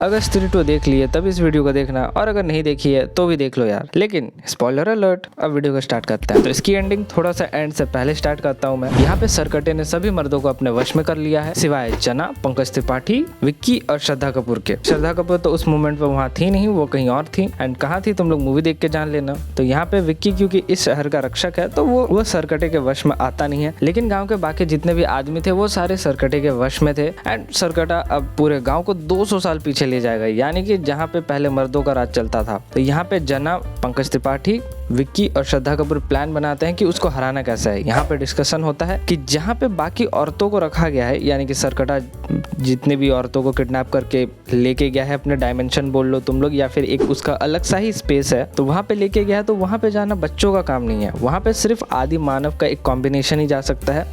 अगर स्त्री 2 देख लिए तब इस वीडियो को देखना, और अगर नहीं देखी है तो भी देख लो यार। लेकिन स्पॉइलर अलर्ट, अब वीडियो को स्टार्ट करते हैं। तो इसकी एंडिंग थोड़ा सा एंड से पहले स्टार्ट करता हूँ मैं। यहाँ पे सरकटे ने सभी मर्दों को अपने वश में कर लिया है, सिवाय चना, पंकज त्रिपाठी, विक्की और श्रद्धा कपूर के। श्रद्धा कपूर तो उस मोमेंट पे वहाँ थी नहीं, वो कहीं और थी। एंड कहाँ थी तुम लोग मूवी देख के जान लेना। तो यहाँ पे विक्की क्योंकि इस शहर का रक्षक है तो वो सरकटे के वश में आता नहीं है, लेकिन गाँव के बाकी जितने भी आदमी थे वो सारे सरकटे के वश में थे। एंड सरकटा अब पूरे गाँव को 200 साल पीछे ले जाएगा, यानी कि जहाँ पे पहले मर्दों का राज चलता था। तो यहाँ पे जना, पंकज त्रिपाठी, विक्की और श्रद्धा कपूर प्लान बनाते हैं कि उसको हराना कैसा है। यहाँ पे डिस्कशन होता है कि जहाँ पे बाकी औरतों को रखा गया है, यानी कि सरकटा जितने भी औरतों को किडनैप करके लेके गया है अपने डायमेंशन बोल लो तुम लोग, या फिर एक उसका अलग सा ही स्पेस है, तो वहाँ पे लेके गया है। तो वहाँ पे जाना बच्चों का काम नहीं है, वहाँ पे सिर्फ आदि मानव का एक कॉम्बिनेशन ही जा सकता है,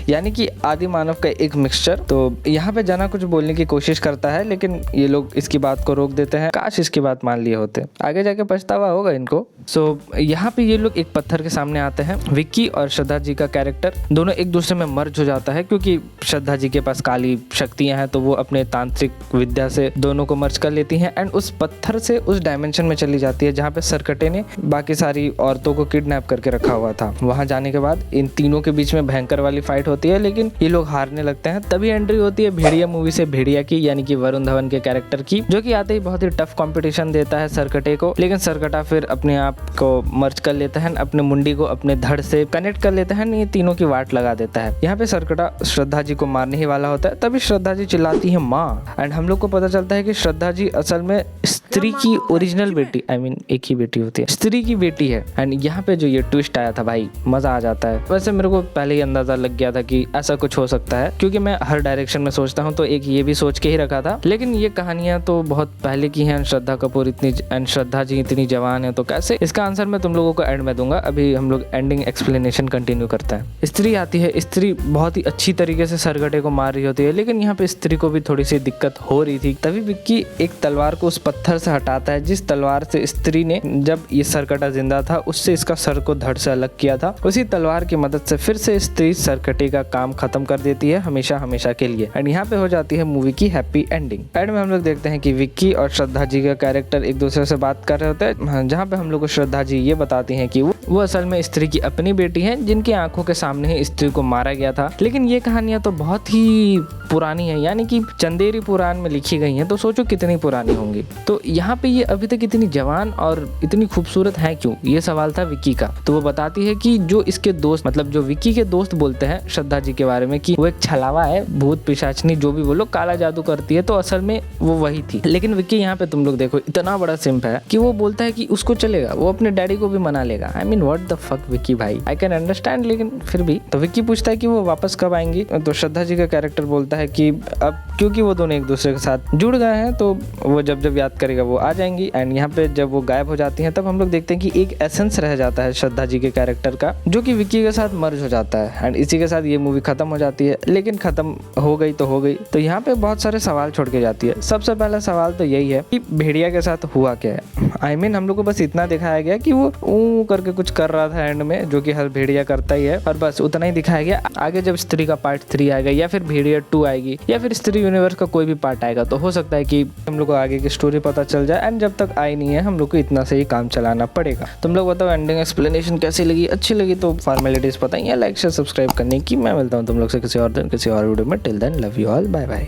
यानी कि आदि मानव का एक मिक्सचर। तो यहाँ पे जाना कुछ बोलने की कोशिश करता है, लेकिन ये लोग इसकी बात को रोक देते हैं। काश इसकी बात मान लिए होते, आगे जाके पछतावा होगा इनको। सो यहाँ पे ये लोग एक पत्थर के सामने आते हैं। विक्की और श्रद्धा जी का कैरेक्टर दोनों एक दूसरे में मर्ज हो जाता है, क्योंकि श्रद्धा जी के पास काली शक्तियां हैं, तो वो अपने तांत्रिक विद्या से दोनों को मर्ज कर लेती हैं। एंड उस पत्थर से उस डायमेंशन में चली जाती है जहाँ पे सरकटे ने बाकी सारी औरतों को किडनैप करके रखा हुआ था। वहां जाने के बाद इन तीनों के बीच में भयंकर वाली फाइट होती है, लेकिन ये लोग हारने लगते हैं। तभी एंट्री होती है भेड़िया मूवी से भेड़िया की, यानी कि वरुण धवन के कैरेक्टर की, जो कि आते ही बहुत ही टफ कॉम्पिटिशन देता है सरकटे को। लेकिन सरकटा फिर अपने आप को मर्ज कर लेता है, अपने मुंडी को अपने धड़ से कनेक्ट कर लेता है, ये तीनों की वाट लगा देता है। यहाँ पे सरकटा श्रद्धा जी को मारने ही वाला होता है, तभी श्रद्धा जी चिल्लाती है माँ। एंड हम लोग को पता चलता है कि श्रद्धा जी असल में स्त्री की ओरिजिनल बेटी, आई मीन एक ही बेटी होती है, स्त्री की बेटी है। एंड यहाँ पे जो ये ट्विस्ट आया था भाई, मजा आ जाता है। वैसे मेरे को पहले ही अंदाजा लग गया था कि ऐसा कुछ हो सकता है, क्योंकि मैं हर डायरेक्शन में सोचता हूँ, तो एक ये भी सोच के ही रखा था। लेकिन ये कहानियां तो बहुत पहले की हैं, श्रद्धा कपूर इतनी एंड श्रद्धा जी इतनी जवान है, तो कैसे? इसका आंसर मैं तुम लोगों को एंड में दूंगा। अभी हम लोग एंडिंग एक्सप्लेनेशन कंटिन्यू करते हैं। स्त्री आती है, स्त्री बहुत ही अच्छी तरीके से सरकटे को मार रही होती है, लेकिन यहाँ पे स्त्री को भी थोड़ी सी दिक्कत हो रही थी। तभी विक्की एक तलवार को उस पत्थर से हटाता है, जिस तलवार से स्त्री ने जब ये सरकटा जिंदा था उससे इसका सर को धड़ से अलग किया था। उसी तलवार की मदद से फिर से स्त्री सरकटे का काम खत्म कर देती है हमेशा हमेशा के लिए। एंड यहाँ पे हो जाती है मूवी की हैप्पी एंडिंग। एंड में हम लोग देखते हैं कि विक्की और श्रद्धा जी का कैरेक्टर एक दूसरे से बात कर रहे होते हैं, जहाँ पे हम लोग को श्रद्धा जी ये बताती हैं कि वो असल में स्त्री की अपनी बेटी है, जिनकी आंखों के सामने ही स्त्री को मारा गया था। लेकिन ये कहानियां तो बहुत ही पुरानी है, यानी कि चंदेरी पुराण में लिखी गई हैं, तो सोचो कितनी पुरानी होंगी। तो यहाँ पे ये अभी तक इतनी जवान और इतनी खूबसूरत है क्यों, ये सवाल था विक्की का। तो वो बताती है कि जो इसके दोस्त, मतलब जो विक्की के दोस्त बोलते हैं श्रद्धा जी के बारे में कि वो एक छलावा है, भूत पिशाचनी जो भी बोलो, काला जादू करती है, तो असल में वो वही थी। लेकिन विक्की यहाँ पे तुम लोग देखो इतना बड़ा सिंप है कि वो बोलता है कि उसको चलेगा, वो अपने डैडी को भी मना लेगा। I mean what the fuck Vicky भाई, आई कैन अंडरस्टैंड, लेकिन फिर भी। तो विक्की पूछता है कि वो वापस कब आएंगी, तो श्रद्धा जी का कैरेक्टर बोलता है कि अब क्योंकि वो दोनों एक दूसरे के साथ जुड़ गए हैं, तो वो जब जब याद करेगा वो आ जाएंगी। एंड यहाँ पे जब वो गायब हो जाती हैं, तब हम लोग देखते हैं कि एक एसेंस रह जाता है श्रद्धा जी के कैरेक्टर का, जो कि विक्की के साथ मर्ज हो जाता है। एंड इसी के साथ ये मूवी खत्म हो जाती है। लेकिन खत्म हो गई तो हो गई। तो यहाँ पे बहुत सारे सवाल छोड़ के जाती है। सबसे पहला सवाल तो यही है कि भेड़िया के साथ हुआ क्या है। आई मीन हम लोग को बस इतना दिखाया गया कि वो ऊ करके कुछ कर रहा था एंड में, जो कि हर भेड़िया करता ही है, और बस उतना ही दिखाया गया। आगे जब स्त्री का पार्ट 3 आएगा, या फिर भेड़िया 2 आएगी, या फिर स्त्री यूनिवर्स का कोई भी पार्ट आएगा, तो हो सकता है कि हम लोग को आगे की स्टोरी पता चल जाए। एंड जब तक आई नहीं है, हम लोग को इतना से ही काम चलाना पड़ेगा। तुम लोग बताओ एंडिंग एक्सप्लेनेशन कैसी लगी? अच्छी लगी तो फॉर्मेलिटीज पता ही है, लाइक शेयर सब्सक्राइब करने की। मैं मिलता हूँ तुम लोग से किसी और दिन किसी और वीडियो में। Till then love you all, bye bye.